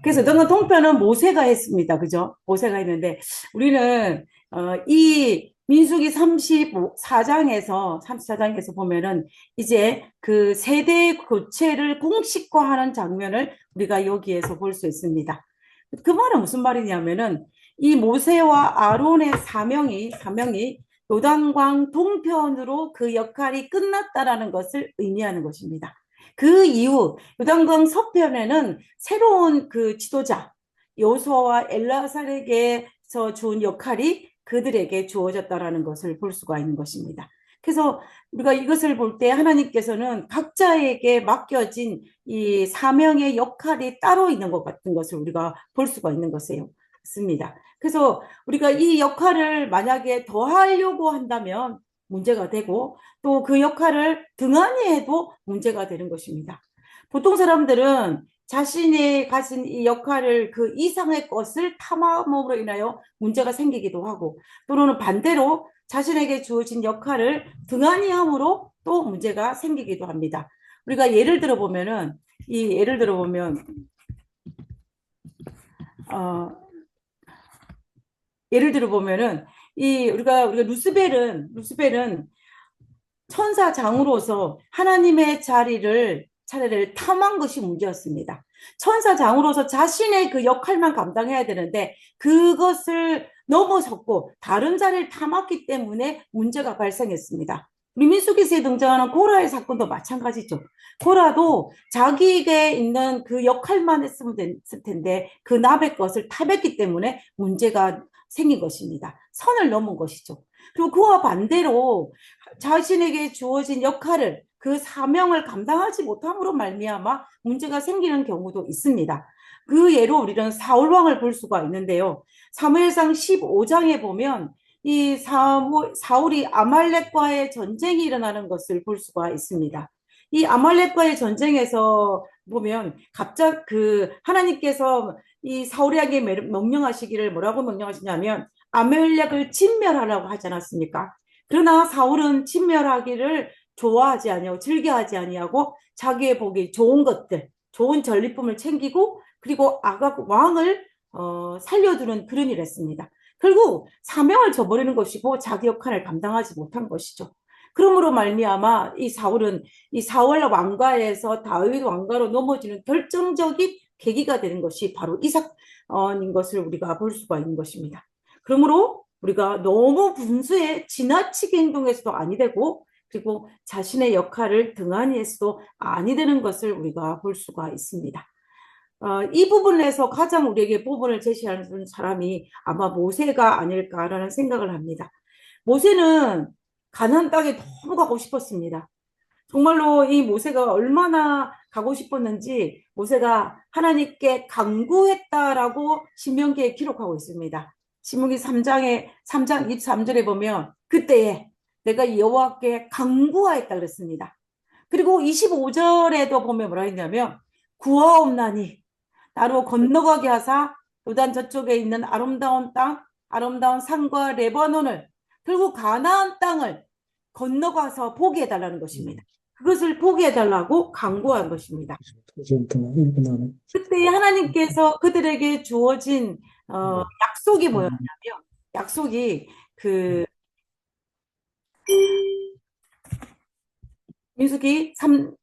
그래서 너는 통편은 모세가 했습니다. 그죠? 모세가 했는데 우리는 이 민수기 34장에서 보면은 이제 그 세대 교체를 공식화하는 장면을 우리가 여기에서 볼 수 있습니다. 그 말은 무슨 말이냐면은 이 모세와 아론의 사명이 요단강 동편으로 그 역할이 끝났다라는 것을 의미하는 것입니다. 그 이후 요단강 서편에는 새로운 그 지도자 요수아와 엘라살에게서 준 역할이 그들에게 주어졌다라는 것을 볼 수가 있는 것입니다. 그래서 우리가 이것을 볼 때 하나님께서는 각자에게 맡겨진 이 사명의 역할이 따로 있는 것 같은 것을 우리가 볼 수가 있는 것이에요. 습니다. 그래서 우리가 이 역할을 만약에 더 하려고 한다면 문제가 되고 또 그 역할을 등한히 해도 문제가 되는 것입니다. 보통 사람들은 자신이 가진 이 역할을 그 이상의 것을 탐함으로 인하여 문제가 생기기도 하고 또는 반대로 자신에게 주어진 역할을 등한히 함으로 또 문제가 생기기도 합니다. 우리가 예를 들어 보면 어, 예를 들어 보면은 이 우리가 루스벨은 천사장으로서 하나님의 자리를 탐한 것이 문제였습니다. 천사장으로서 자신의 그 역할만 감당해야 되는데 그것을 넘어섰고 다른 자리를 탐했기 때문에 문제가 발생했습니다. 우리 민수기서에 등장하는 고라의 사건도 마찬가지죠. 고라도 자기에게 있는 그 역할만 했으면 됐을 텐데 그 남의 것을 탐했기 때문에 문제가 생긴 것입니다. 선을 넘은 것이죠. 그리고 그와 반대로 자신에게 주어진 역할을 그 사명을 감당하지 못함으로 말미암아 문제가 생기는 경우도 있습니다. 그 예로 우리는 사울 왕을 볼 수가 있는데요. 사무엘상 15장에 보면 이 사울이 아말렉과의 전쟁이 일어나는 것을 볼 수가 있습니다. 이 아말렉과의 전쟁에서 보면 갑자기 그 하나님께서 이 사울에게 명령하시기를 뭐라고 명령하시냐면 아말렉을 진멸하라고 하지 않았습니까? 그러나 사울은 진멸하기를 좋아하지 아니하고 즐겨하지 아니하고 자기의 보기 좋은 것들, 좋은 전리품을 챙기고 그리고 아각 왕을 살려두는 그런 일을 했습니다. 결국 사명을 저버리는 것이고 자기 역할을 감당하지 못한 것이죠. 그러므로 말미암아 이 사울은 이 사울 왕가에서 다윗 왕가로 넘어지는 결정적인 계기가 되는 것이 바로 이 사건인 것을 우리가 볼 수가 있는 것입니다. 그러므로 우리가 너무 분수에 지나치게 행동해서도 아니 되고 그리고 자신의 역할을 등한히 해서도 아니 되는 것을 우리가 볼 수가 있습니다. 이 부분에서 가장 우리에게 부분을 제시하는 사람이 아마 모세가 아닐까라는 생각을 합니다. 모세는 가나안 땅에 너무 가고 싶었습니다. 정말로 이 모세가 얼마나 가고 싶었는지 모세가 하나님께 간구했다라고 신명기에 기록하고 있습니다. 신명기 3장 23절에 보면 그때에 내가 여호와께 간구하였다 그랬습니다. 그리고 25절에도 보면 뭐라 했냐면 구하옵나니 나로 건너가게 하사 요단 저쪽에 있는 아름다운 땅, 아름다운 산과 레바논을 결국 가나안 땅을 건너가서 보게 해달라는 것입니다. 그것을 보게 해달라고 강구한 것입니다. 그때 하나님께서 그들에게 주어진 약속이 뭐였냐면 약속이 그 민수기 3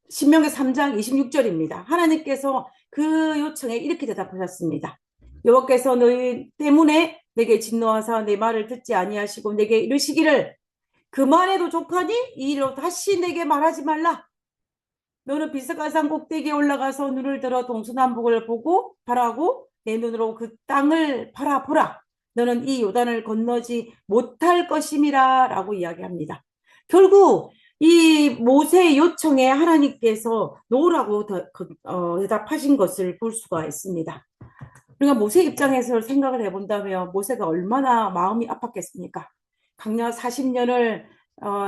신명기 3장 26절입니다. 하나님께서 그 요청에 이렇게 대답하셨습니다. 여호와께서 너희 때문에 내게 진노하사 내 말을 듣지 아니하시고 내게 이르시기를 그만해도 족하니 이 일로 다시 내게 말하지 말라. 너는 비스가산 꼭대기에 올라가서 눈을 들어 동서남북을 보고 바라고 내 눈으로 그 땅을 바라보라. 너는 이 요단을 건너지 못할 것임이라 라고 이야기합니다. 결국 이 모세의 요청에 하나님께서 노라고 대답하신 것을 볼 수가 있습니다. 우리가 모세 입장에서 생각을 해본다면 모세가 얼마나 마음이 아팠겠습니까? 강야 40년을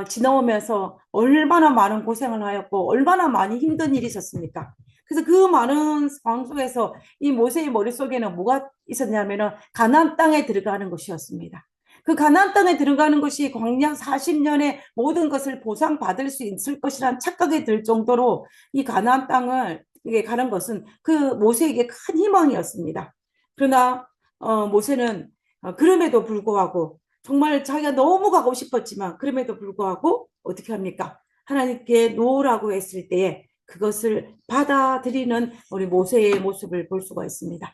지나오면서 얼마나 많은 고생을 하였고 얼마나 많이 힘든 일이 있었습니까? 그래서 그 많은 상황 속에서 이 모세의 머릿속에는 뭐가 있었냐면은 가나안 땅에 들어가는 것이었습니다. 그 가나안 땅에 들어가는 것이 광야 40년의 모든 것을 보상받을 수 있을 것이란 착각이 들 정도로 이 가나안 땅을 가는 것은 그 모세에게 큰 희망이었습니다. 그러나 모세는 그럼에도 불구하고 정말 자기가 너무 가고 싶었지만 그럼에도 불구하고 어떻게 합니까? 하나님께 놓으라고 했을 때에 그것을 받아들이는 우리 모세의 모습을 볼 수가 있습니다.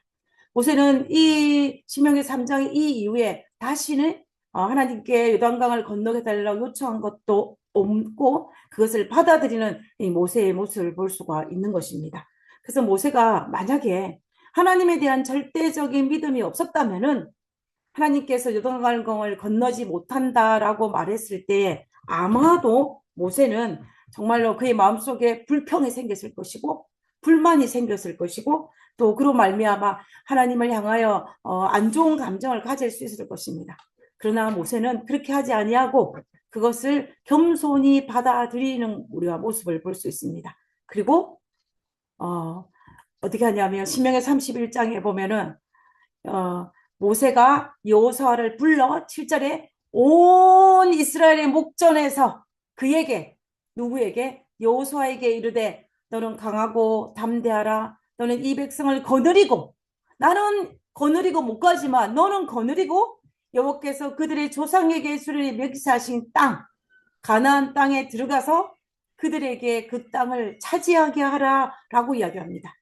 모세는 이 신명기 3장 이 이후에 다시는 하나님께 요단강을 건너게 달라고 요청한 것도 없고 그것을 받아들이는 이 모세의 모습을 볼 수가 있는 것입니다. 그래서 모세가 만약에 하나님에 대한 절대적인 믿음이 없었다면은 하나님께서 요단강을 건너지 못한다라고 말했을 때 아마도 모세는 정말로 그의 마음속에 불평이 생겼을 것이고 불만이 생겼을 것이고 또 그로 말미암아 하나님을 향하여 안 좋은 감정을 가질 수 있을 것입니다. 그러나 모세는 그렇게 하지 아니하고 그것을 겸손히 받아들이는 우리와 모습을 볼 수 있습니다. 그리고 어떻게 하냐면 신명기 31장에 보면은 모세가 여호수아를 불러 7절에 온 이스라엘의 목전에서 그에게 누구에게 여호수아에게 이르되 너는 강하고 담대하라. 너는 이 백성을 거느리고 나는 거느리고 못 가지만 너는 거느리고 여호와께서 그들의 조상에게 수련히 맹세하신 땅 가나안 땅에 들어가서 그들에게 그 땅을 차지하게 하라라고 이야기합니다.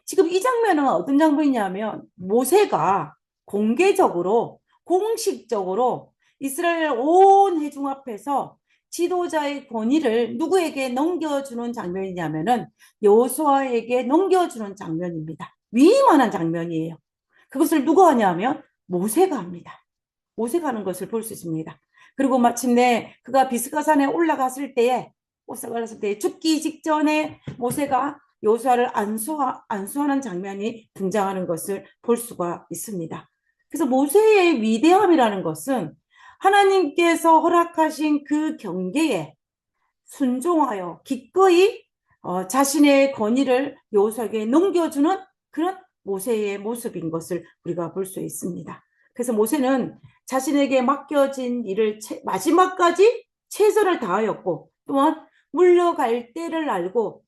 지금 이 장면은 어떤 장면이냐면 모세가 공개적으로 공식적으로 이스라엘 온 회중 앞에서 지도자의 권위를 누구에게 넘겨주는 장면이냐면은 여호수아에게 넘겨주는 장면입니다. 위임하는 장면이에요. 그것을 누가 하냐면 모세가 합니다. 모세가 하는 것을 볼 수 있습니다. 그리고 마침내 그가 비스가산에 올라갔을 때에 죽기 직전에 모세가 여호수아를 안수하는 장면이 등장하는 것을 볼 수가 있습니다. 그래서 모세의 위대함이라는 것은 하나님께서 허락하신 그 경계에 순종하여 기꺼이 자신의 권위를 여호수아에게 넘겨주는 그런 모세의 모습인 것을 우리가 볼 수 있습니다. 그래서 모세는 자신에게 맡겨진 일을 마지막까지 최선을 다하였고 또한 물러갈 때를 알고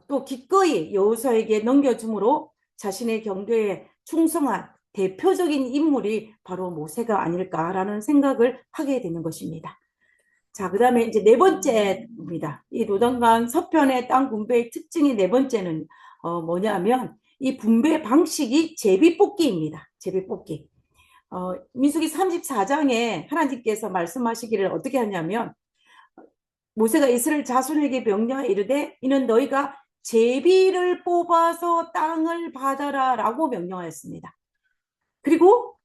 또 기꺼이 여호수아에게 넘겨줌으로 자신의 경계에 충성한 대표적인 인물이 바로 모세가 아닐까라는 생각을 하게 되는 것입니다. 자, 그 다음에 이제 네 번째입니다. 이 노동강 서편의 땅 분배의 특징이 네 번째는 뭐냐면 이 분배 방식이 제비뽑기입니다. 제비뽑기. 민수기 34장에 하나님께서 말씀하시기를 어떻게 하냐면 모세가 이스라엘 자손에게 명령하여 이르되 이는 너희가 제비를 뽑아서 땅을 받아라 라고 명령하였습니다. 그리고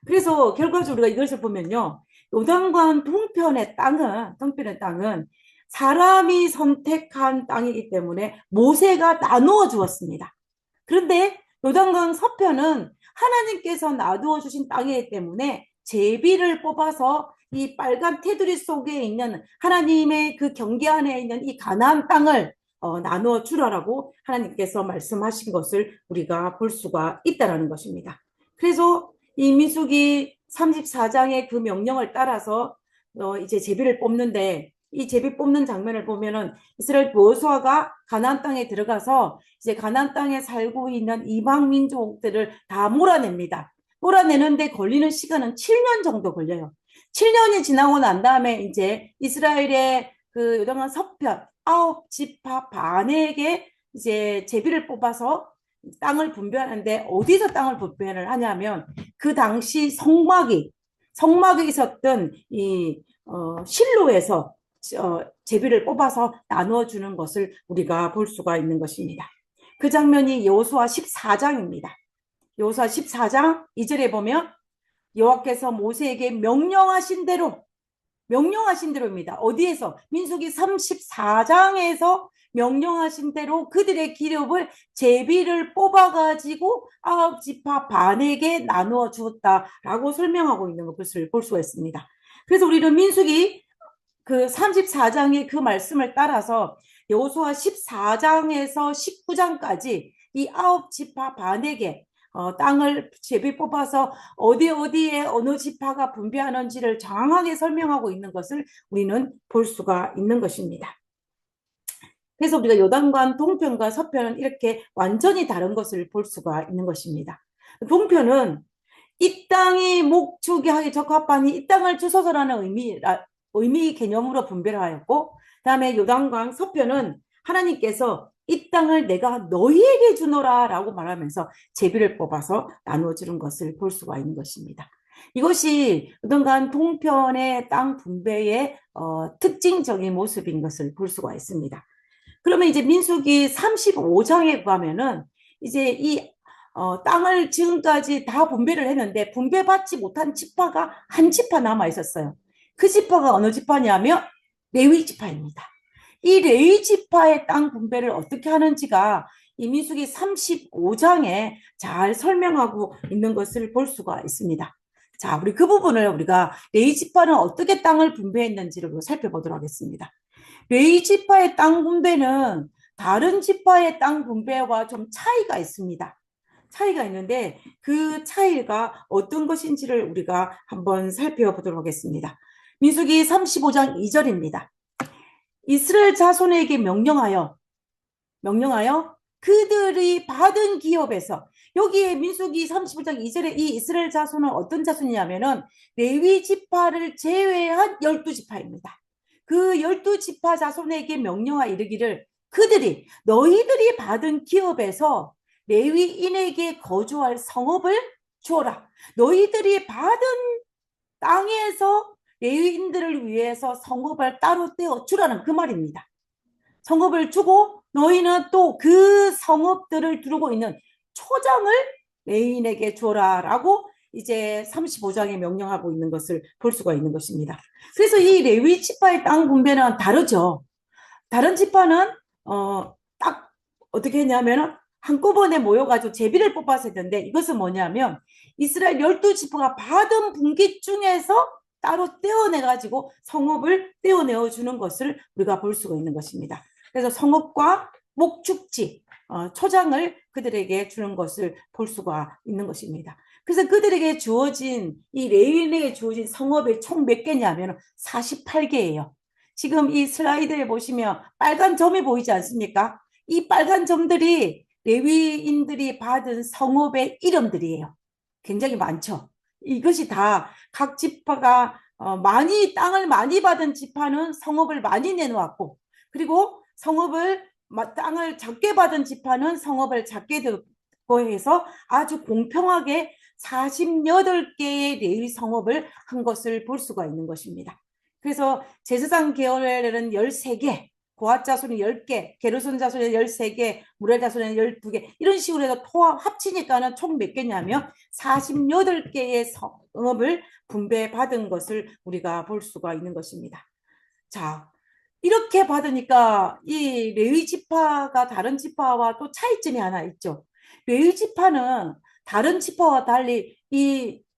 그래서 결과적으로 우리가 이것을 보면요. 요단강 동편의 땅은 사람이 선택한 땅이기 때문에 모세가 나누어 주었습니다. 그런데 요단강 서편은 하나님께서 나누어 주신 땅이기 때문에 제비를 뽑아서 이 빨간 테두리 속에 있는 하나님의 그 경계 안에 있는 이 가나안 땅을 나누어 주라라고 하나님께서 말씀하신 것을 우리가 볼 수가 있다는 것입니다. 그래서 이 민수기 34장의 그 명령을 따라서 이제 제비를 뽑는데 이 제비 뽑는 장면을 보면은 이스라엘 여호수아가 가나안 땅에 들어가서 이제 가나안 땅에 살고 있는 이방 민족들을 다 몰아냅니다. 몰아내는데 걸리는 시간은 7년 정도 걸려요. 7년이 지나고 난 다음에 이제 이스라엘의 그 요단강 서편 9지파 반에게 이제 제비를 뽑아서 땅을 분배하는데 어디서 땅을 분배를 하냐면 그 당시 성막이 있었던 이 실로에서 제비를 뽑아서 나누어 주는 것을 우리가 볼 수가 있는 것입니다. 그 장면이 여호수아 14장입니다. 여호수아 14장 2절에 보면 여호와께서 모세에게 명령하신 대로입니다. 어디에서? 민수기 34장에서 명령하신 대로 그들의 기업을 제비를 뽑아가지고 9지파 반에게 나누어 주었다라고 설명하고 있는 것을 볼 수가 있습니다. 그래서 우리는 민수기 그 34장의 그 말씀을 따라서 여호수아 14장에서 19장까지 이 9지파 반에게 땅을 제비 뽑아서 어디에 어느 지파가 분배하는지를 정확하게 설명하고 있는 것을 우리는 볼 수가 있는 것입니다. 그래서 우리가 요단강 동편과 서편은 이렇게 완전히 다른 것을 볼 수가 있는 것입니다. 동편은 이 땅이 목축이 하기 적합하니 이 땅을 주소서라는 의미 개념으로 분별하였고, 그다음에 요단강 서편은 하나님께서 이 땅을 내가 너희에게 주노라 라고 말하면서 제비를 뽑아서 나누어 주는 것을 볼 수가 있는 것입니다. 이것이 요단강 동편의 땅 분배의 특징적인 모습인 것을 볼 수가 있습니다. 그러면 이제 민수기 35장에 가면은 이제 이 땅을 지금까지 다 분배를 했는데 분배받지 못한 지파가 한 지파 남아 있었어요. 그 지파가 어느 지파냐면 레위 지파입니다. 이 레위 지파의 땅 분배를 어떻게 하는지가 이 민수기 35장에 잘 설명하고 있는 것을 볼 수가 있습니다. 자, 우리 그 부분을 우리가 레위 지파는 어떻게 땅을 분배했는지를 살펴보도록 하겠습니다. 레위 지파의 땅 분배는 다른 지파의 땅 분배와 좀 차이가 있습니다. 차이가 있는데 그 차이가 어떤 것인지를 우리가 한번 살펴보도록 하겠습니다. 민수기 35장 2절입니다. 이스라엘 자손에게 명령하여 그들이 받은 기업에서, 여기에 민수기 35장 2절에 이 이스라엘 자손은 어떤 자손이냐면은 레위 지파를 제외한 12지파입니다. 그 12지파 자손에게 명령하여 이르기를 너희들이 받은 기업에서 레위인에게 거주할 성읍을 주어라. 너희들이 받은 땅에서 레위인들을 위해서 성읍을 따로 떼어 주라는 그 말입니다. 성읍을 주고 너희는 또 그 성읍들을 두르고 있는 초장을 레위인에게 주어라라고 이제 35장에 명령하고 있는 것을 볼 수가 있는 것입니다. 그래서 이 레위 지파의 땅 분배는 다르죠. 다른 지파는 딱 어떻게 했냐면 한꺼번에 모여가지고 제비를 뽑아서 했는데, 이것은 뭐냐면 이스라엘 12지파가 받은 분깃 중에서 따로 떼어내가지고 성읍을 떼어내어 주는 것을 우리가 볼 수가 있는 것입니다. 그래서 성읍과 목축지, 초장을 그들에게 주는 것을 볼 수가 있는 것입니다. 그래서 그들에게 주어진, 이 레위인에게 주어진 성읍이 총 몇 개냐면 48개예요. 지금 이 슬라이드에 보시면 빨간 점이 보이지 않습니까? 이 빨간 점들이 레위인들이 받은 성읍의 이름들이에요. 굉장히 많죠. 이것이 다 각 지파가 땅을 많이 받은 지파는 성읍을 많이 내놓았고, 그리고 땅을 적게 받은 지파는 성읍을 작게 듣고 해서 아주 공평하게 48개의 레위 성읍을 한 것을 볼 수가 있는 것입니다. 그래서 제사장 계열에는 13개, 고핫 자손이 10개, 게르손 자손이 13개, 무렐 자손이 12개, 이런 식으로 해서 합치니까는 총 몇 개냐면 48개의 성읍을 분배받은 것을 우리가 볼 수가 있는 것입니다. 자, 이렇게 받으니까 이 레위 지파가 다른 지파와 또 차이점이 하나 있죠. 레위 지파는 다른 지파와 달리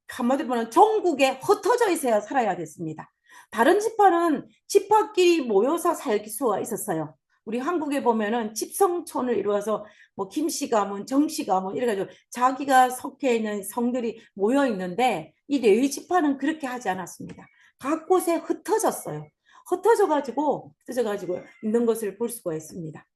한마디로 보면 전국에 흩어져 있어야 살아야 됐습니다. 다른 지파는 지파끼리 모여서 살 수가 있었어요. 우리 한국에 보면은 집성촌을 이루어서 뭐 김씨 가문, 정씨 가문 이래가지고 자기가 속해 있는 성들이 모여 있는데, 이 레위 지파는 그렇게 하지 않았습니다. 각 곳에 흩어져가지고 있는 것을 볼 수가 있습니다.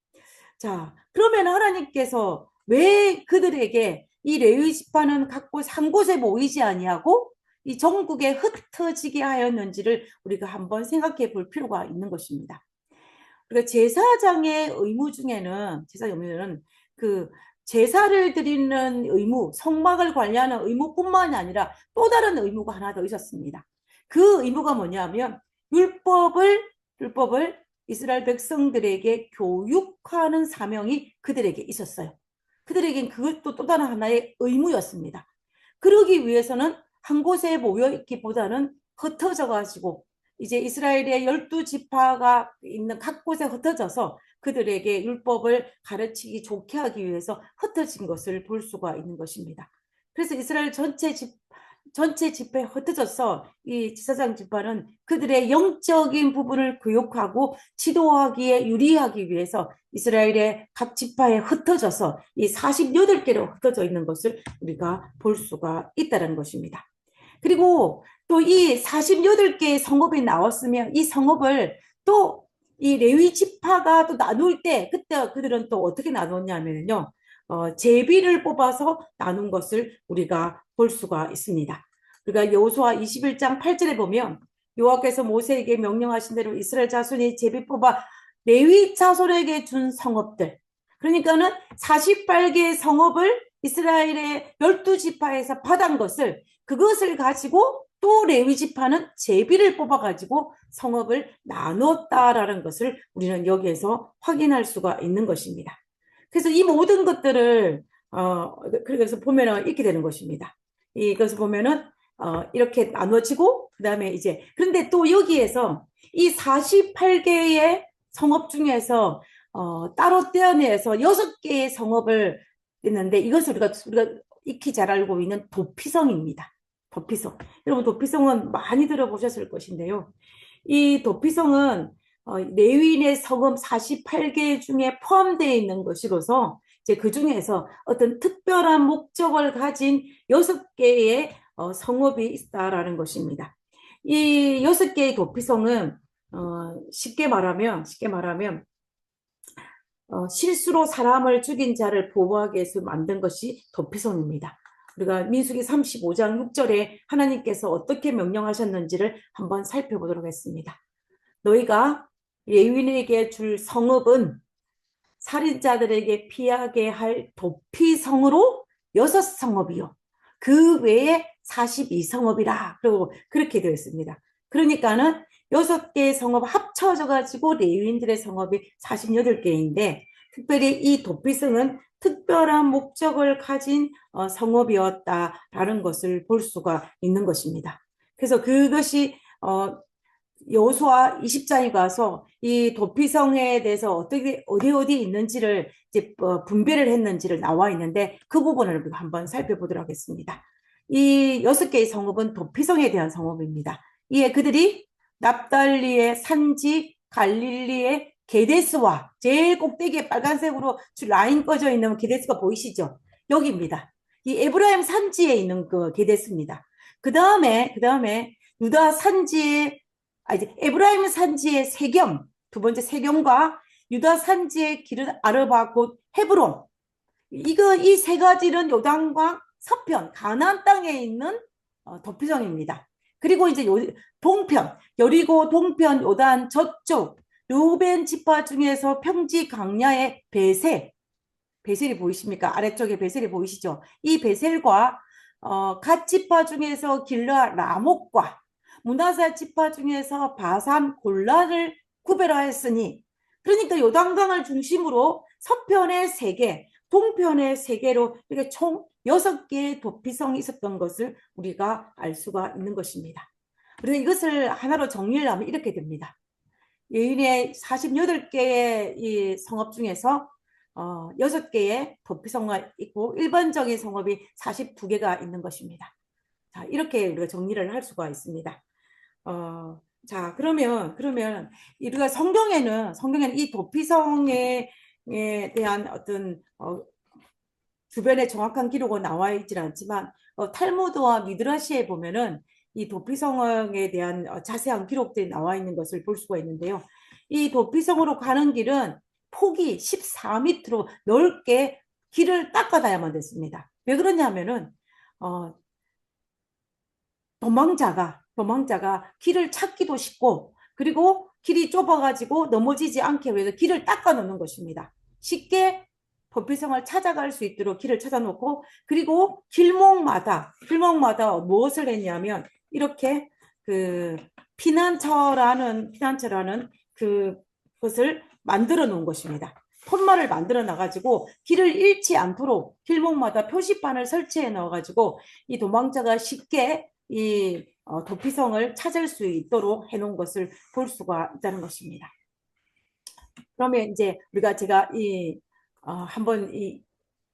자, 그러면 하나님께서 왜 그들에게 이 레위 지파는 각 곳 한 곳에 모이지 아니하고 이 전국에 흩어지게 하였는지를 우리가 한번 생각해 볼 필요가 있는 것입니다. 그러니까 제사장의 의무 중에는 그 제사를 드리는 의무, 성막을 관리하는 의무뿐만이 아니라 또 다른 의무가 하나 더 있었습니다. 그 의무가 뭐냐면 율법을 이스라엘 백성들에게 교육하는 사명이 그들에게 있었어요. 그들에겐 그것도 또 다른 하나의 의무였습니다. 그러기 위해서는 한 곳에 모여 있기보다는 흩어져 가지고 이제 이스라엘의 12지파가 있는 각 곳에 흩어져서 그들에게 율법을 가르치기 좋게 하기 위해서 흩어진 것을 볼 수가 있는 것입니다. 그래서 이스라엘 전체 집회에 흩어져서 이 제사장 지파는 그들의 영적인 부분을 교육하고 지도하기에 유리하기 위해서 이스라엘의 각 지파에 흩어져서 이 48개로 흩어져 있는 것을 우리가 볼 수가 있다는 것입니다. 그리고 또 이 48개의 성읍이 나왔으면 이 성읍을 또 이 레위 지파가 또 나눌 때 그때 그들은 또 어떻게 나눴냐면요. 제비를 뽑아서 나눈 것을 우리가 볼 수가 있습니다. 우리가 여호수아 21장 8절에 보면 여호와께서 모세에게 명령하신 대로 이스라엘 자손이 제비 뽑아 레위 자손에게 준 성읍들. 그러니까는 48개의 성읍을 이스라엘의 12지파에서 받은 것을 그것을 가지고 또 레위 지파는 제비를 뽑아가지고 성읍을 나눴다라는 것을 우리는 여기에서 확인할 수가 있는 것입니다. 그래서 이 모든 것들을 그래서 보면은 이렇게 되는 것입니다. 이것을 보면은 이렇게 나눠지고 그다음에 이제 그런데 또 여기에서 이 48개의 성읍 중에서 따로 떼어내서 6개의 성읍을 했는데 이것을 우리가 익히 잘 알고 있는 도피성입니다. 도피성. 여러분 도피성은 많이 들어보셨을 것인데요. 이 도피성은 레위인의 성읍 48개 중에 포함되어 있는 것이로서 이제 그 중에서 어떤 특별한 목적을 가진 6개의 성읍이 있다라는 것입니다. 이 6개의 도피성은 쉽게 말하면 실수로 사람을 죽인 자를 보호하기 위해서 만든 것이 도피성입니다. 우리가 민수기 35장 6절에 하나님께서 어떻게 명령하셨는지를 한번 살펴보도록 하겠습니다. 너희가 레위인에게 줄 성읍은 살인자들에게 피하게 할 도피성으로 6성읍이요. 그 외에 42성읍이라. 그리고 그렇게 되어 있습니다. 그러니까는 6개의 성읍 합쳐져 가지고 레위인들의 성읍이 48개인데 특별히 이 도피성은 특별한 목적을 가진 성읍이었다라는 것을 볼 수가 있는 것입니다. 그래서 그것이 여호수아 20장에 가서 이 도피성에 대해서 어떻게 어디 있는지를 이제 분배를 했는지를 나와 있는데 그 부분을 한번 살펴보도록 하겠습니다. 이 6개의 성읍은 도피성에 대한 성읍입니다. 이에 그들이 납달리의 산지 갈릴리의 게데스와 제일 꼭대기에 빨간색으로 라인 꺼져 있는 게데스가 보이시죠? 여기입니다. 이 에브라임 산지에 있는 그 게데스입니다. 그 다음에 유다 산지에 이제 에브라임 산지의 세겜, 두 번째 세겜과 유다 산지의 기른 아르바 곧 헤브론. 이 세 가지는 요단강 서편 가나안 땅에 있는 도피성입니다. 그리고 이제 동편 여리고 동편 요단 저쪽 루벤 지파 중에서 평지 강야의 베셀이 보이십니까? 아래쪽에 베셀이 보이시죠? 이 베셀과 갓 지파 중에서 길라 라목과 문하세 지파 중에서 바산 골라를 구별하였으니 그러니까 요단강을 중심으로 서편의 3개, 동편의 3개로 이렇게 총 6개의 도피성이 있었던 것을 우리가 알 수가 있는 것입니다. 우리가 이것을 하나로 정리를 하면 이렇게 됩니다. 예인의 48개의 이 성읍 중에서 6개의 도피성이 있고 일반적인 성읍이 42개가 있는 것입니다. 자, 이렇게 우리가 정리를 할 수가 있습니다. 자, 그러면 우리가 성경에는 이 도피성에 대한 어떤 주변에 정확한 기록은 나와 있지는 않지만 탈무드와 미드라시에 보면은 이 도피성에 대한 자세한 기록들이 나와 있는 것을 볼 수가 있는데요. 이 도피성으로 가는 길은 폭이 14m로 넓게 길을 닦아다야만 됐습니다. 왜 그러냐면은 도망자가 길을 찾기도 쉽고 그리고 길이 좁아가지고 넘어지지 않게 위해서 길을 닦아 놓는 것입니다. 쉽게 도피성을 찾아갈 수 있도록 길을 찾아놓고 그리고 길목마다 무엇을 했냐면 이렇게 그 피난처라는 그것을 만들어 놓은 것입니다. 폿말을 만들어 놔가지고 길을 잃지 않도록 길목마다 표시판을 설치해 넣어가지고 이 도망자가 쉽게 이 도피성을 찾을 수 있도록 해놓은 것을 볼 수가 있다는 것입니다. 그러면 이제 제가 한번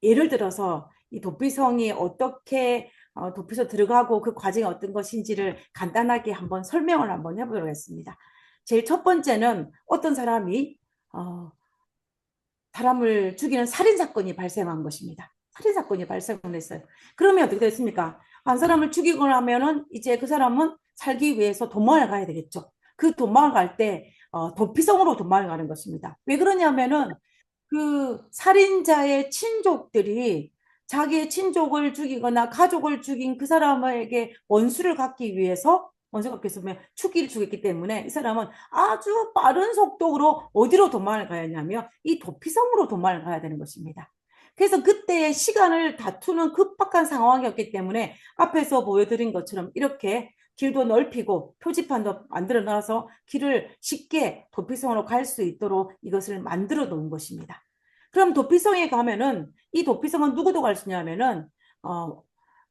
예를 들어서 이 도피성이 어떻게 도피소 들어가고 그 과정이 어떤 것인지를 간단하게 한번 설명을 한번 해보도록 하겠습니다. 제일 첫 번째는 어떤 사람이 사람을 죽이는 살인사건이 발생한 것입니다. 살인사건이 발생했어요. 그러면 어떻게 됐습니까? 한 사람을 죽이고 나면은 이제 그 사람은 살기 위해서 도망을 가야 되겠죠. 그 도망을 갈 때 도피성으로 도망가는 것입니다. 왜 그러냐면은 그 살인자의 친족들이 자기의 친족을 죽이거나 가족을 죽인 그 사람에게 원수를 갚기 위해서 원수가 겠으면 축기를 죽였기 때문에 이 사람은 아주 빠른 속도로 어디로 도망을 가야 하냐면 이 도피성으로 도망을 가야 되는 것입니다. 그래서 그때 시간을 다투는 급박한 상황이었기 때문에 앞에서 보여드린 것처럼 이렇게 길도 넓히고 표지판도 만들어 놔서 길을 쉽게 도피성으로 갈 수 있도록 이것을 만들어 놓은 것입니다. 그럼 도피성에 가면은 이 도피성은 누구도 갈 수 있냐면은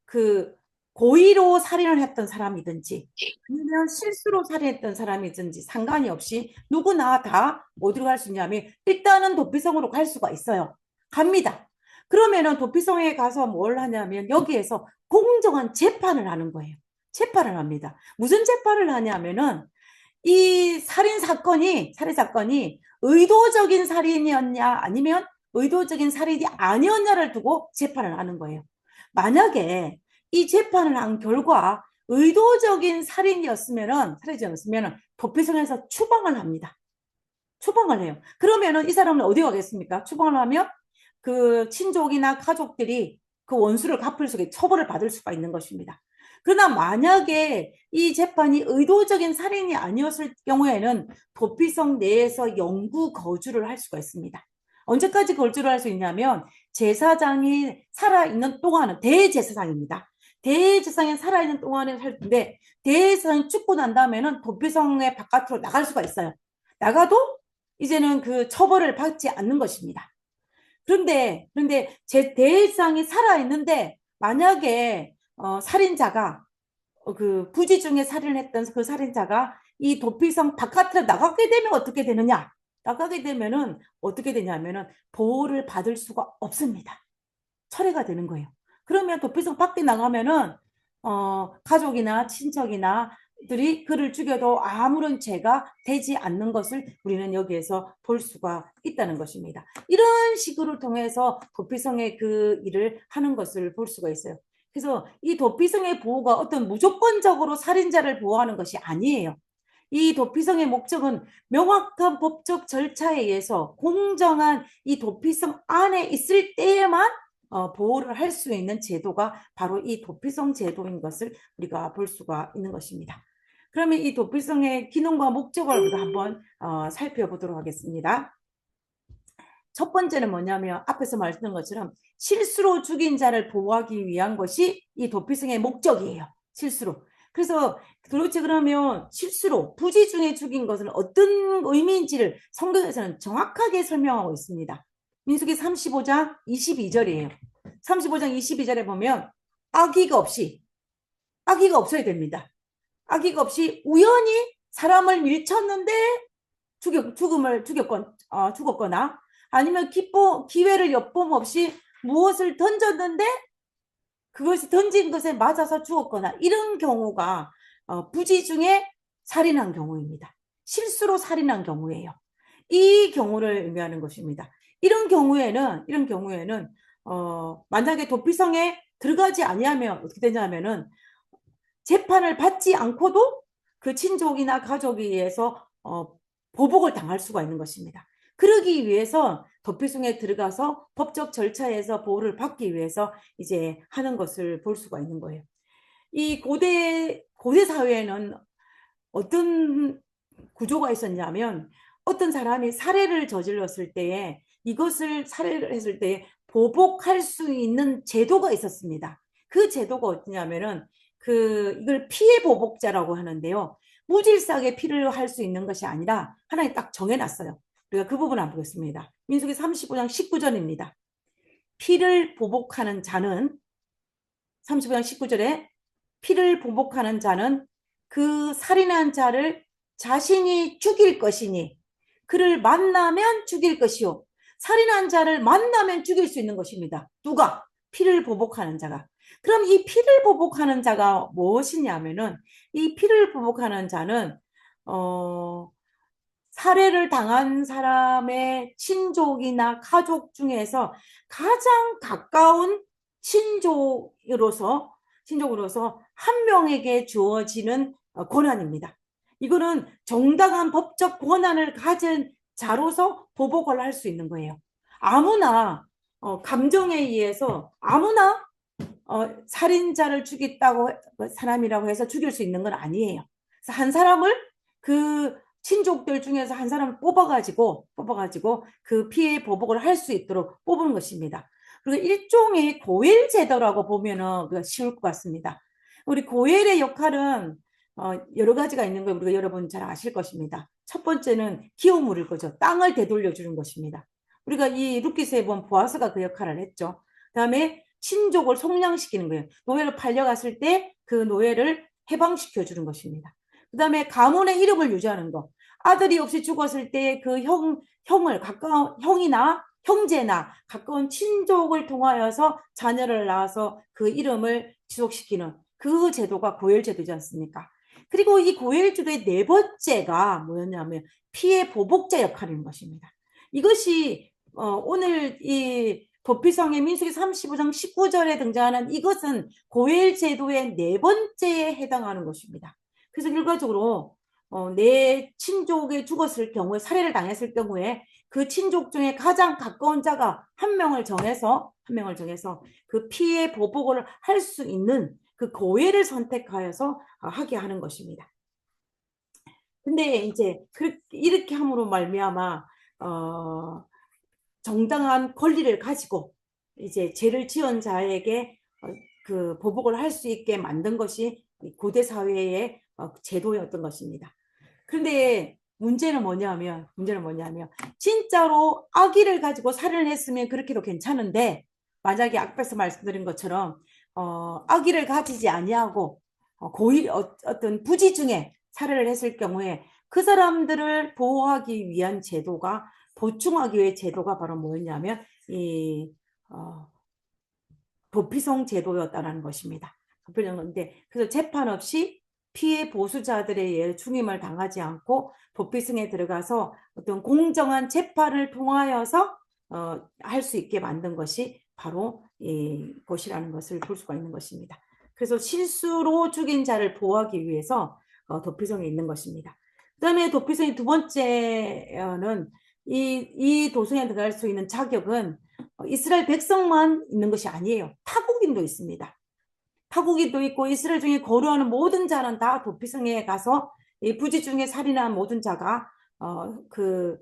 그 고의로 살인을 했던 사람이든지 아니면 실수로 살인했던 사람이든지 상관이 없이 누구나 다 어디로 갈 수 있냐면 일단은 도피성으로 갈 수가 있어요. 갑니다. 그러면은 도피성에 가서 뭘 하냐면 여기에서 공정한 재판을 하는 거예요. 재판을 합니다. 무슨 재판을 하냐면은 이 살인 사건이 의도적인 살인이었냐 아니면 의도적인 살인이 아니었냐를 두고 재판을 하는 거예요. 만약에 이 재판을 한 결과 의도적인 살인이었으면은 도피성에서 추방을 합니다. 추방을 해요. 그러면은 이 사람은 어디 가겠습니까? 추방을 하면 그 친족이나 가족들이 그 원수를 갚을 수 있게 처벌을 받을 수가 있는 것입니다. 그러나 만약에 이 재판이 의도적인 살인이 아니었을 경우에는 도피성 내에서 영구 거주를 할 수가 있습니다. 언제까지 거주를 할 수 있냐면 제사장이 살아있는 동안은 대제사장입니다. 대제사장이 살아있는 동안에 살 텐데 대제사장이 죽고 난 다음에는 도피성의 바깥으로 나갈 수가 있어요. 나가도 이제는 그 처벌을 받지 않는 것입니다. 그런데 제 대상이 살아있는데 만약에 살인자가 그 부지 중에 살인을 했던 그 살인자가 이 도피성 바깥으로 나가게 되면 어떻게 되느냐? 나가게 되면은 어떻게 되냐면은 보호를 받을 수가 없습니다. 철회가 되는 거예요. 그러면 도피성 밖에 나가면은 가족이나 친척이나 들이 그를 죽여도 아무런 죄가 되지 않는 것을 우리는 여기에서 볼 수가 있다는 것입니다. 이런 식으로 통해서 도피성의 그 일을 하는 것을 볼 수가 있어요. 그래서 이 도피성의 보호가 어떤 무조건적으로 살인자를 보호하는 것이 아니에요. 이 도피성의 목적은 명확한 법적 절차에 의해서 공정한 이 도피성 안에 있을 때에만 보호를 할 수 있는 제도가 바로 이 도피성 제도인 것을 우리가 볼 수가 있는 것입니다. 그러면 이 도피성의 기능과 목적을 우리가 한번 살펴보도록 하겠습니다. 첫 번째는 뭐냐면 앞에서 말씀드린 것처럼 실수로 죽인 자를 보호하기 위한 것이 이 도피성의 목적이에요. 실수로. 그래서 도대체 그러면 실수로 부지 중에 죽인 것은 어떤 의미인지를 성경에서는 정확하게 설명하고 있습니다. 민수기 35장 22절이에요. 35장 22절에 보면 악의가 없어야 됩니다. 악의가 없이 우연히 사람을 밀쳤는데 죽었거나 아니면 기회를 엿봄 없이 무엇을 던졌는데 그것이 던진 것에 맞아서 죽었거나 이런 경우가 부지 중에 살인한 경우입니다. 실수로 살인한 경우예요. 이 경우를 의미하는 것입니다. 이런 경우에는 만약에 도피성에 들어가지 아니하면 어떻게 되냐면은 재판을 받지 않고도 그 친족이나 가족에 의해서 보복을 당할 수가 있는 것입니다. 그러기 위해서 도피성에 들어가서 법적 절차에서 보호를 받기 위해서 이제 하는 것을 볼 수가 있는 거예요. 이 고대 사회에는 어떤 구조가 있었냐면 어떤 사람이 살해를 저질렀을 때에 이것을 살해를 했을 때 보복할 수 있는 제도가 있었습니다. 그 제도가 어떠냐면은 이걸 피해 보복자라고 하는데요. 무질서하게 피를 할 수 있는 것이 아니라 하나님 딱 정해놨어요. 우리가 그 부분을 한번 보겠습니다. 민수기 35장 19절입니다. 피를 보복하는 자는 35장 19절에 피를 보복하는 자는 그 살인한 자를 자신이 죽일 것이니 그를 만나면 죽일 것이요. 살인한 자를 만나면 죽일 수 있는 것입니다. 누가? 피를 보복하는 자가. 그럼 이 피를 보복하는 자가 무엇이냐면은 이 피를 보복하는 자는 살해를 당한 사람의 친족이나 가족 중에서 가장 가까운 친족으로서 한 명에게 주어지는 권한입니다. 이거는 정당한 법적 권한을 가진 자로서 보복을 할 수 있는 거예요. 아무나 감정에 의해서 아무나 살인자를 죽였다고 사람이라고 해서 죽일 수 있는 건 아니에요. 그래서 한 사람을 그 친족들 중에서 한 사람을 뽑아가지고 그 피해 보복을 할 수 있도록 뽑은 것입니다. 그리고 일종의 고엘 제도라고 보면은 쉬울 것 같습니다. 우리 고엘의 역할은 여러 가지가 있는 걸 우리가 여러분 잘 아실 것입니다. 첫 번째는 기업물을 거죠. 땅을 되돌려 주는 것입니다. 우리가 이 루키스에 보면 보아스가 그 역할을 했죠. 그다음에 친족을 속량시키는 거예요. 노예로 팔려갔을 때 그 노예를 해방시켜 주는 것입니다. 그다음에 가문의 이름을 유지하는 거. 아들이 없이 죽었을 때 그 형을 가까운 형이나 형제나 가까운 친족을 통하여서 자녀를 낳아서 그 이름을 지속시키는 그 제도가 고엘제도지 않습니까? 그리고 이 고엘제도의 네 번째가 뭐였냐면 피해 보복자 역할인 것입니다. 이것이 오늘 이 도피성의 민수기 35장 19절에 등장하는 이것은 고엘 제도의 네 번째에 해당하는 것입니다. 그래서 결과적으로 내 친족이 죽었을 경우에 살해를 당했을 경우에 그 친족 중에 가장 가까운 자가 한 명을 정해서 그 피해 보복을 할 수 있는 그 고엘을 선택하여서 하게 하는 것입니다. 근데 이제 이렇게 함으로 말미암아 정당한 권리를 가지고 이제 죄를 지은 자에게 그 보복을 할 수 있게 만든 것이 고대 사회의 제도였던 것입니다. 그런데 문제는 뭐냐면 진짜로 악의를 가지고 살인을 했으면 그렇게도 괜찮은데 만약에 앞에서 말씀드린 것처럼 악의를 가지지 아니하고 고의 어떤 부지 중에 살해를 했을 경우에 그 사람들을 보호하기 위한 제도가 보충하기 위해 제도가 바로 뭐였냐면 이 도피성 제도였다는 것입니다. 그래서 재판 없이 피해 보수자들에 의해 중임을 당하지 않고 도피성에 들어가서 어떤 공정한 재판을 통하여서 할 수 있게 만든 것이 바로 이것이라는 것을 볼 수가 있는 것입니다. 그래서 실수로 죽인 자를 보호하기 위해서 도피성에 있는 것입니다. 그 다음에 도피성의 두 번째는 이 도성에 들어갈 수 있는 자격은 이스라엘 백성만 있는 것이 아니에요. 타국인도 있습니다. 타국인도 있고 이스라엘 중에 거류하는 모든 자는 다 도피성에 가서 이 부지 중에 살인한 모든 자가 그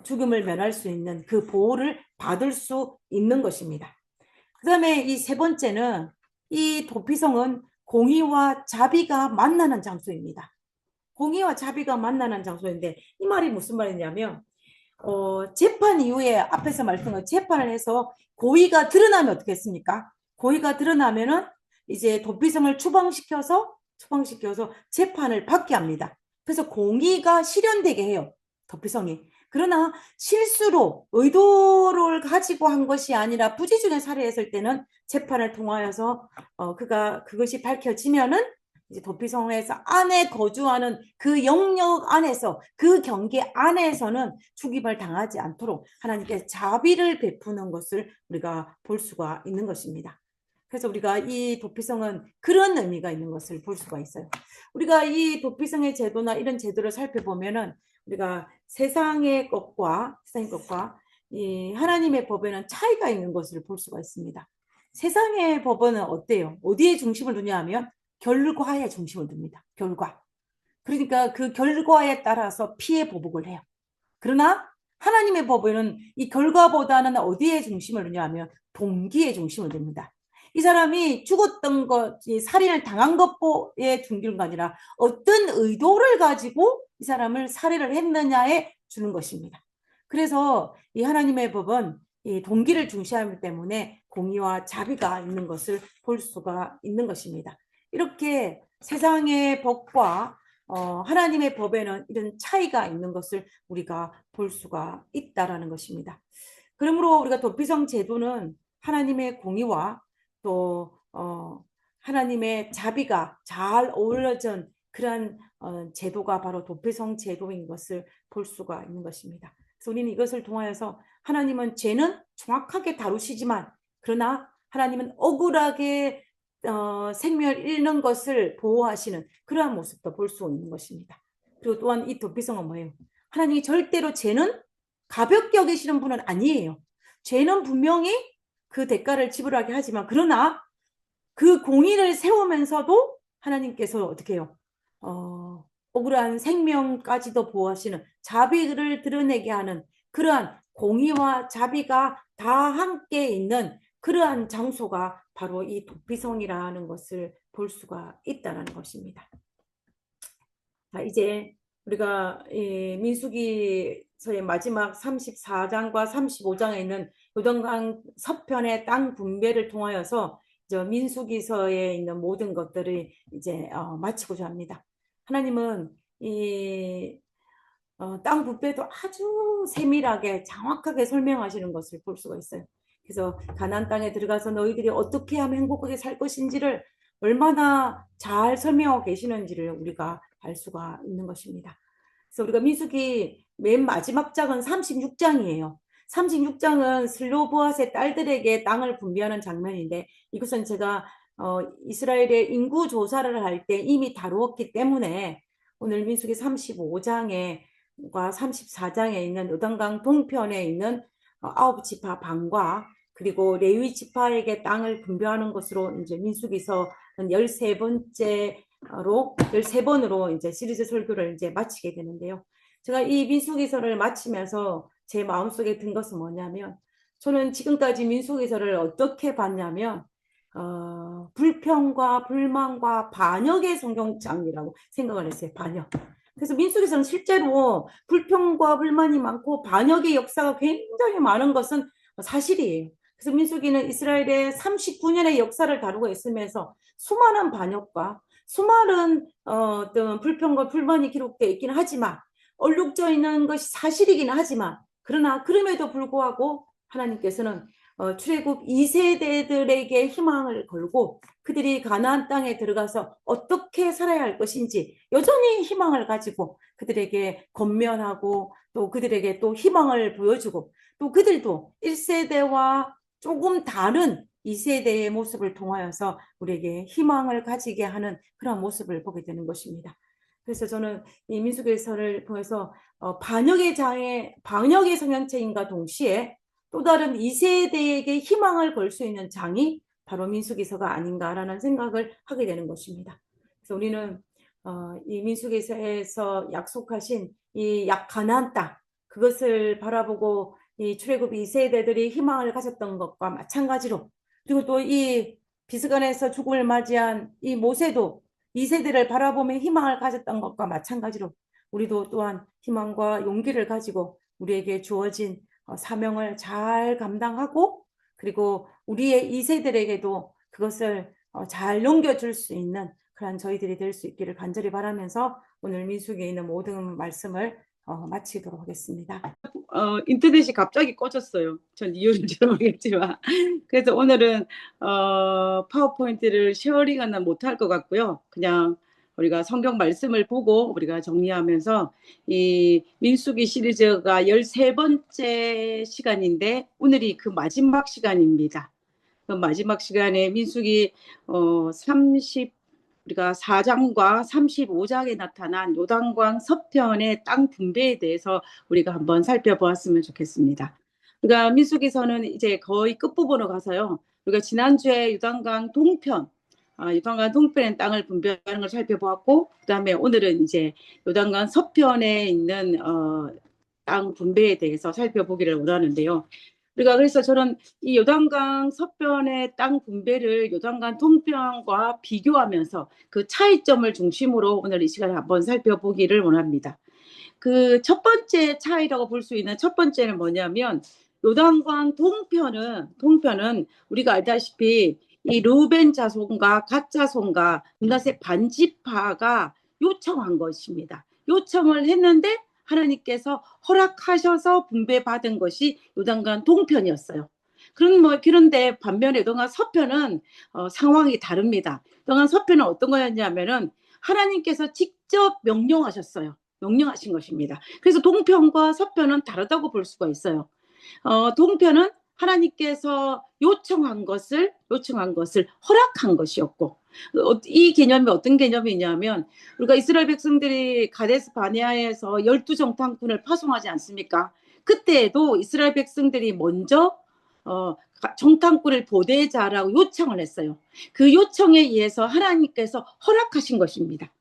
죽음을 면할 수 있는 그 보호를 받을 수 있는 것입니다. 그 다음에 이 세 번째는 이 도피성은 공의와 자비가 만나는 장소입니다. 공의와 자비가 만나는 장소인데 이 말이 무슨 말이냐면 재판 이후에 앞에서 말씀한 재판을 해서 고의가 드러나면 어떻겠습니까? 고의가 드러나면은 이제 도피성을 추방시켜서 재판을 받게 합니다. 그래서 공의가 실현되게 해요. 도피성이. 그러나 실수로 의도를 가지고 한 것이 아니라 부지 중에 살해했을 때는 재판을 통하여서 그것이 밝혀지면은 이제 도피성에서 안에 거주하는 그 영역 안에서 그 경계 안에서는 죽임을 당하지 않도록 하나님께서 자비를 베푸는 것을 우리가 볼 수가 있는 것입니다. 그래서 우리가 이 도피성은 그런 의미가 있는 것을 볼 수가 있어요. 우리가 이 도피성의 제도나 이런 제도를 살펴보면은 우리가 세상의 것과 이 하나님의 법에는 차이가 있는 것을 볼 수가 있습니다. 세상의 법은 어때요? 어디에 중심을 두냐 하면 결과에 중심을 둡니다. 결과. 그러니까 그 결과에 따라서 피해 보복을 해요. 그러나 하나님의 법에는 이 결과보다는 어디에 중심을 두냐 하면 동기에 중심을 둡니다. 이 사람이 죽었던 것, 살인을 당한 것에 중심가 아니라 어떤 의도를 가지고 이 사람을 살해를 했느냐에 주는 것입니다. 그래서 이 하나님의 법은 이 동기를 중시하기 때문에 공의와 자비가 있는 것을 볼 수가 있는 것입니다. 이렇게 세상의 법과 하나님의 법에는 이런 차이가 있는 것을 우리가 볼 수가 있다라는 것입니다. 그러므로 우리가 도피성 제도는 하나님의 공의와 또 하나님의 자비가 잘 어우러진 그러한 제도가 바로 도피성 제도인 것을 볼 수가 있는 것입니다. 그래서 우리는 이것을 통하여서 하나님은 죄는 정확하게 다루시지만 그러나 하나님은 억울하게 생명을 잃는 것을 보호하시는 그러한 모습도 볼 수 있는 것입니다. 그리고 또한 이 도피성은 뭐예요? 하나님이 절대로 죄는 가볍게 여기시는 분은 아니에요. 죄는 분명히 그 대가를 지불하게 하지만, 그러나 그 공의를 세우면서도 하나님께서 어떻게 해요? 억울한 생명까지도 보호하시는, 자비를 드러내게 하는 그러한 공의와 자비가 다 함께 있는 그러한 장소가 바로 이 도피성이라는 것을 볼 수가 있다는 것입니다. 자, 이제 우리가 민수기서의 마지막 34장과 35장에 있는 요단강 서편의 땅 분배를 통하여서 민수기서에 있는 모든 것들을 이제 마치고자 합니다. 하나님은 이 땅 분배도 아주 세밀하게 정확하게 설명하시는 것을 볼 수가 있어요. 그래서 가나안 땅에 들어가서 너희들이 어떻게 하면 행복하게 살 것인지를 얼마나 잘 설명하고 계시는지를 우리가 알 수가 있는 것입니다. 그래서 우리가 민수기 맨 마지막 장은 36장이에요. 36장은 슬로보앗의 딸들에게 땅을 분배하는 장면인데, 이것은 제가 이스라엘의 인구 조사를 할 때 이미 다루었기 때문에 오늘 민수기 35장에 과 34장에 있는 요단강 동편에 있는 9지파 반과 그리고 레위 지파에게 땅을 분배하는 것으로 이제 민수기서 13번으로 이제 시리즈 설교를 이제 마치게 되는데요. 제가 이 민수기서를 마치면서 제 마음속에 든 것은 뭐냐면, 저는 지금까지 민수기서를 어떻게 봤냐면 불평과 불만과 반역의 성경장이라고 생각을 했어요. 반역. 그래서 민수기서는 실제로 불평과 불만이 많고 반역의 역사가 굉장히 많은 것은 사실이에요. 그래서 민수기는 이스라엘의 39년의 역사를 다루고 있으면서 수많은 반역과 수많은 어떤 불평과 불만이 기록되어 있기는 하지만, 얼룩져 있는 것이 사실이긴 하지만, 그러나 그럼에도 불구하고 하나님께서는 출애굽 2세대들에게 희망을 걸고 그들이 가나안 땅에 들어가서 어떻게 살아야 할 것인지 여전히 희망을 가지고 그들에게 권면하고 또 그들에게 또 희망을 보여주고, 또 그들도 1세대와 조금 다른 2세대의 모습을 통하여서 우리에게 희망을 가지게 하는 그런 모습을 보게 되는 것입니다. 그래서 저는 이 민수기서를 통해서 반역의 성향체인과 동시에 또 다른 2세대에게 희망을 걸 수 있는 장이 바로 민수기서가 아닌가라는 생각을 하게 되는 것입니다. 그래서 우리는 이 민수기서에서 약속하신 이 가나안 땅, 그것을 바라보고 이 출애굽 2세대들이 희망을 가졌던 것과 마찬가지로, 그리고 또 이 비스간에서 죽음을 맞이한 이 모세도 2세대를 바라보며 희망을 가졌던 것과 마찬가지로 우리도 또한 희망과 용기를 가지고 우리에게 주어진 사명을 잘 감당하고, 그리고 우리의 2세들에게도 그것을 잘 넘겨줄 수 있는 그런 저희들이 될 수 있기를 간절히 바라면서 오늘 민수기에 있는 모든 말씀을 마치도록 하겠습니다. 인터넷이 갑자기 꺼졌어요. 전 이유는 잘 모르겠지만. 그래서 오늘은 파워포인트를 쉐어링은 못할 것 같고요. 그냥 우리가 성경 말씀을 보고 우리가 정리하면서 이 민수기 시리즈가 13번째 시간인데 오늘이 그 마지막 시간입니다. 그 마지막 시간에 민수기 30 우리가 4장과 35장에 나타난 요단강 서편의 땅 분배에 대해서 우리가 한번 살펴보았으면 좋겠습니다. 그러니까 민수기서는 이제 거의 끝부분으로 가서요. 우리가 지난주에 요단강 동편, 요단강 동편의 땅을 분배하는 걸 살펴보았고, 그다음에 오늘은 이제 요단강 서편에 있는 땅 분배에 대해서 살펴보기를 원하는데요. 우리가 그래서 저는 이 요단강 서편의 땅 분배를 요단강 동편과 비교하면서 그 차이점을 중심으로 오늘 이 시간에 한번 살펴보기를 원합니다. 그 첫 번째 차이라고 볼 수 있는 첫 번째는 뭐냐면, 요단강 동편은 우리가 알다시피 이 르우벤 자손과 갓 자손과 문하세 반지파가 요청한 것입니다. 요청을 했는데 하나님께서 허락하셔서 분배받은 것이 요단강 동편이었어요. 그런데 반면에 요단강 서편은 상황이 다릅니다. 요단강 서편은 어떤 거였냐면은 하나님께서 직접 명령하셨어요. 명령하신 것입니다. 그래서 동편과 서편은 다르다고 볼 수가 있어요. 동편은 하나님께서 요청한 것을 허락한 것이었고, 이 개념이 어떤 개념이냐면 우리가 이스라엘 백성들이 가데스 바네아에서 12정탐꾼을 파송하지 않습니까? 그때에도 이스라엘 백성들이 먼저 정탐꾼을 보내자라고 요청을 했어요. 그 요청에 의해서 하나님께서 허락하신 것입니다.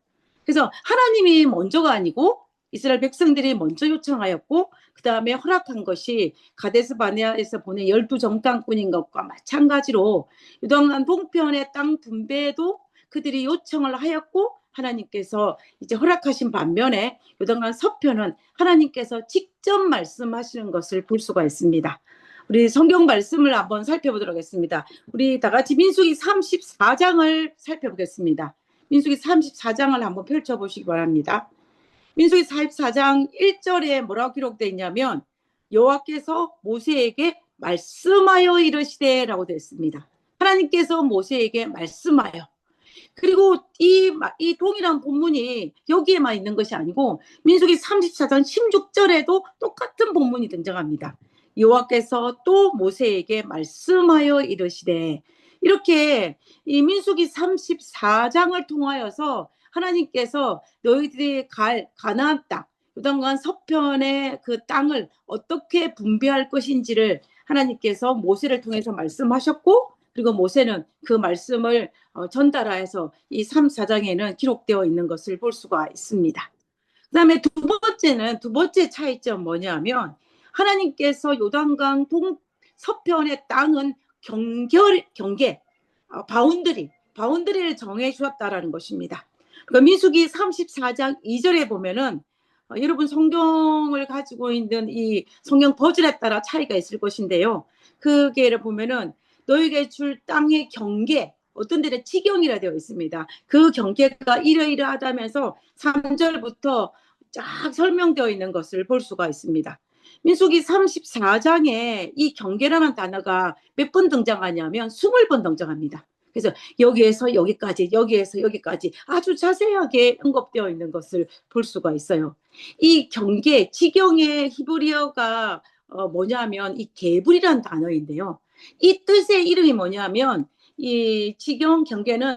그래서 하나님이 먼저가 아니고 이스라엘 백성들이 먼저 요청하였고 그 다음에 허락한 것이 가데스 바네아에서 보낸 12정탐꾼인 것과 마찬가지로 요단강 동편의 땅 분배도 그들이 요청을 하였고 하나님께서 이제 허락하신 반면에 요단강 서편은 하나님께서 직접 말씀하시는 것을 볼 수가 있습니다. 우리 성경 말씀을 한번 살펴보도록 하겠습니다. 우리 다 같이 민수기 34장을 살펴보겠습니다. 민수기 34장을 한번 펼쳐보시기 바랍니다. 민수기 44장 1절에 뭐라고 기록되어 있냐면 여호와께서 모세에게 말씀하여 이르시되 라고 되어 있습니다. 하나님께서 모세에게 말씀하여. 그리고 이 동일한 본문이 여기에만 있는 것이 아니고 민수기 34장 16절에도 똑같은 본문이 등장합니다. 여호와께서 또 모세에게 말씀하여 이르시되. 이렇게 이 민수기 34장을 통하여서 하나님께서 너희들이 갈 가나안 땅, 요단강 서편의 그 땅을 어떻게 분배할 것인지를 하나님께서 모세를 통해서 말씀하셨고, 그리고 모세는 그 말씀을 전달하여서 이 34장에는 기록되어 있는 것을 볼 수가 있습니다. 그 다음에 두 번째 차이점 뭐냐면 하나님께서 요단강 서편의 땅은 경계, 바운드리를 정해 주었다라는 것입니다. 그러니까 민수기 34장 2절에 보면은 여러분 성경을 가지고 있는 이 성경 버전에 따라 차이가 있을 것인데요. 그게를 보면은 너에게 줄 땅의 경계, 어떤 데는 지경이라 되어 있습니다. 그 경계가 이러이러하다면서 3절부터 쫙 설명되어 있는 것을 볼 수가 있습니다. 민수기 34장에 이 경계라는 단어가 몇 번 등장하냐면 20번 등장합니다. 그래서 여기에서 여기까지, 여기에서 여기까지 아주 자세하게 언급되어 있는 것을 볼 수가 있어요. 이 경계, 지경의 히브리어가 뭐냐면 이 게불이라는 단어인데요. 이 뜻의 이름이 뭐냐면 이 지경 경계는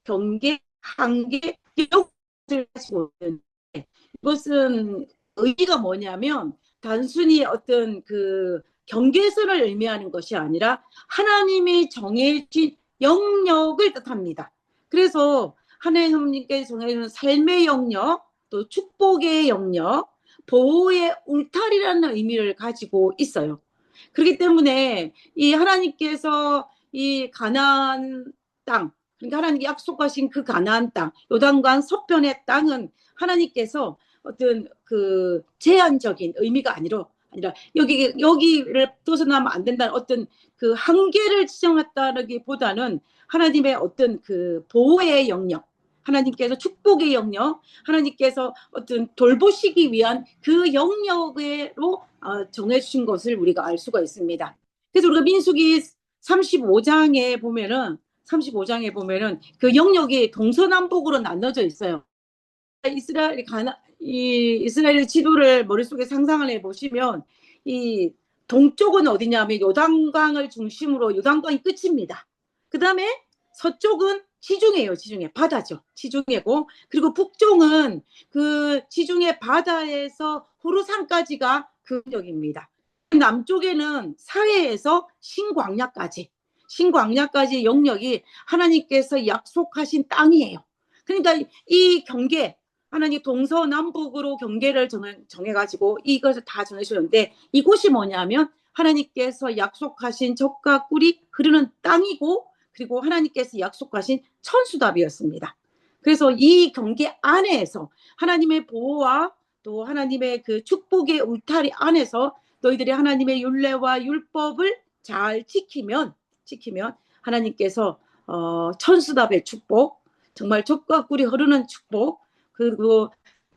경계, 한계, 이것을 가지고 있는데 이것은 의미가 뭐냐면 단순히 어떤 그 경계선을 의미하는 것이 아니라 하나님이 정해진 영역을 뜻합니다. 그래서 하나님께서 정해진 삶의 영역, 또 축복의 영역, 보호의 울타리라는 의미를 가지고 있어요. 그렇기 때문에 이 하나님께서 이 가나안 땅, 그러니까 하나님이 약속하신 그 가나안 땅, 요단강 서편의 땅은 하나님께서 어떤 그 제한적인 의미가 아니라 여기를 벗어나면 안 된다는 어떤 그 한계를 지정했다기보다는 하나님의 어떤 그 보호의 영역, 하나님께서 축복의 영역, 하나님께서 어떤 돌보시기 위한 그 영역으로 정해주신 것을 우리가 알 수가 있습니다. 그래서 우리가 민수기 35장에 보면은 그 영역이 동서남북으로 나눠져 있어요. 이스라엘의 지도를 머릿속에 상상을 해보시면 이 동쪽은 어디냐면 요단강을 중심으로 요단강이 끝입니다. 그 다음에 서쪽은 지중해예요. 지중해 바다죠. 지중해고 그리고 북쪽은 그 지중해 바다에서 호르산까지가 그 지역입니다. 남쪽에는 사해에서 신광야까지 영역이 하나님께서 약속하신 땅이에요. 그러니까 이 경계 하나님 동서남북으로 경계를 정해가지고 이것을 다 정해주셨는데 이곳이 뭐냐면 하나님께서 약속하신 젖과 꿀이 흐르는 땅이고 그리고 하나님께서 약속하신 천수답이었습니다. 그래서 이 경계 안에서 하나님의 보호와 또 하나님의 그 축복의 울타리 안에서 너희들이 하나님의 율례와 율법을 잘 지키면 하나님께서 천수답의 축복, 정말 젖과 꿀이 흐르는 축복, 그리고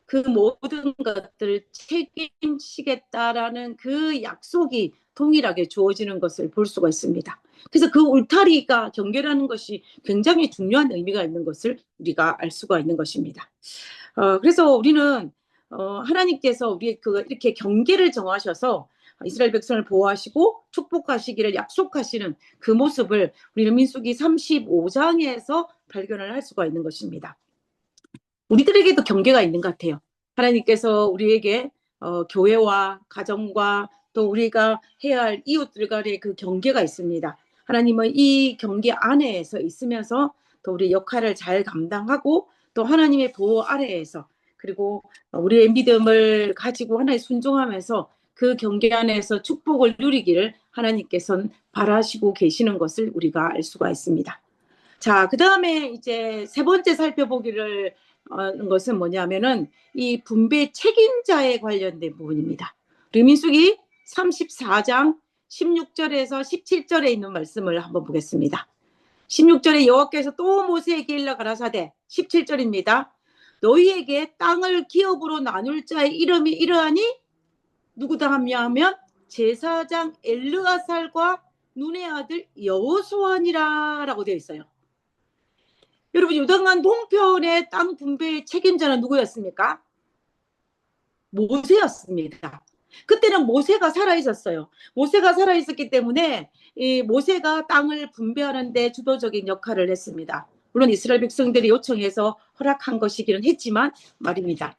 그 모든 것들을 책임지겠다라는 그 약속이 동일하게 주어지는 것을 볼 수가 있습니다. 그래서 그 울타리가 경계라는 것이 굉장히 중요한 의미가 있는 것을 우리가 알 수가 있는 것입니다. 그래서 우리는 하나님께서 우리 이렇게 경계를 정하셔서 이스라엘 백성을 보호하시고 축복하시기를 약속하시는 그 모습을 우리는 민수기 35장에서 발견을 할 수가 있는 것입니다. 우리들에게도 경계가 있는 것 같아요. 하나님께서 우리에게 교회와 가정과 또 우리가 해야 할 이웃들 간의 그 경계가 있습니다. 하나님은 이 경계 안에서 있으면서 또 우리 역할을 잘 감당하고 또 하나님의 보호 아래에서 그리고 우리의 믿음을 가지고 하나님 순종하면서 그 경계 안에서 축복을 누리기를 하나님께서는 바라시고 계시는 것을 우리가 알 수가 있습니다. 자, 그 다음에 이제 세 번째 살펴보기를 하는 것은 뭐냐면은 이 분배 책임자에 관련된 부분입니다. 우리 민수기 34장 16절에서 17절에 있는 말씀을 한번 보겠습니다. 16절에 여호와께서 또 모세에게 일러 가라사대 17절입니다. 너희에게 땅을 기업으로 나눌 자의 이름이 이러하니 누구다 하면 제사장 엘르아살과 눈의 아들 여호수아니라 라고 되어 있어요. 여러분, 요단강 동편의 땅 분배의 책임자는 누구였습니까? 모세였습니다. 그때는 모세가 살아있었어요. 모세가 살아있었기 때문에 이 모세가 땅을 분배하는 데 주도적인 역할을 했습니다. 물론 이스라엘 백성들이 요청해서 허락한 것이기는 했지만 말입니다.